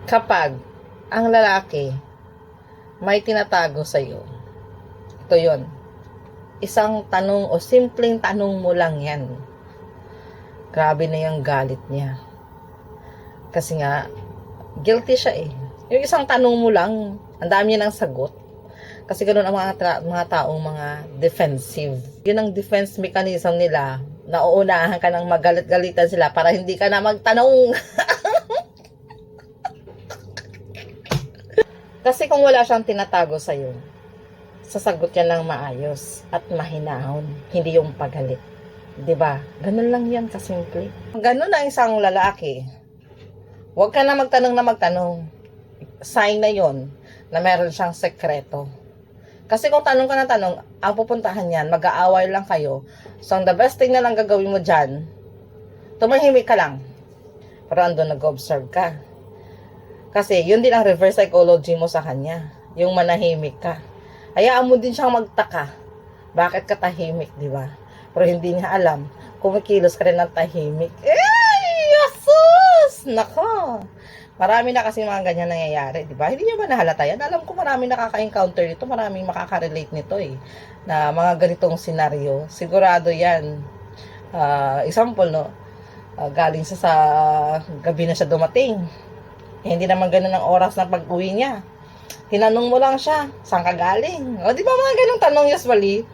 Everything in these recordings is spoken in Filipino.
Kapag ang lalaki may tinatago sa'yo, ito yon, isang tanong o simpleng tanong mo lang yan, grabe na yung galit niya. Kasi nga, guilty siya eh. Yung isang tanong mo lang, ang dami niya ng sagot. Kasi ganoon ang mga taong mga defensive. Yun ang defense mechanism nila. Nauunahan ka ng magalit-galitan sila para hindi ka na magtanong. Kasi kung wala siyang tinatago sa'yo, sasagot yan ng maayos at mahinahon, hindi yung pagalit. 'Di ba? Ganun lang yan kasimple. Ganun ang isang lalaki. Huwag ka na magtanong. Sign na yon na meron siyang sekreto. Kasi kung tanong ka na tanong, ang pupuntahan yan, mag-aaway lang kayo. So, the best thing na lang gagawin mo dyan, tumahimik ka lang. Pero andun nag-observe ka. Kasi, yun din ang reverse psychology mo sa kanya. Yung manahimik ka. Hayaan mo din siyang magtaka. Bakit ka tahimik, di ba? Pero hindi niya alam, kumikilos ka rin ng tahimik. Yasus! Nako! Marami na kasi mga ganyan nangyayari, di ba? Hindi niya ba nahalata yan? Alam ko marami nakaka-encounter nito, maraming makaka-relate nito eh. Na mga ganitong senaryo. Sigurado yan. Example, no? Galing sa gabi na siya dumating. Hindi naman ganun ang oras ng pag-uwi niya. Tinanong mo lang siya, saan ka galing? O, di ba mga ganung tanong usually?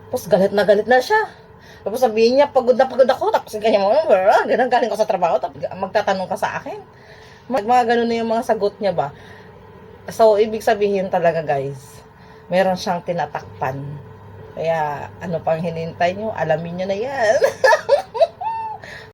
Tapos galit na siya. Tapos sabihin niya, pagod na pagod ako. Tapos ganyan mo, ganun galing ko sa trabaho. Tapos magtatanong ka sa akin. Mga ganun na yung mga sagot niya ba. So, ibig sabihin talaga guys, meron siyang tinatakpan. Kaya, ano pang hinintay nyo? Alamin nyo na yan.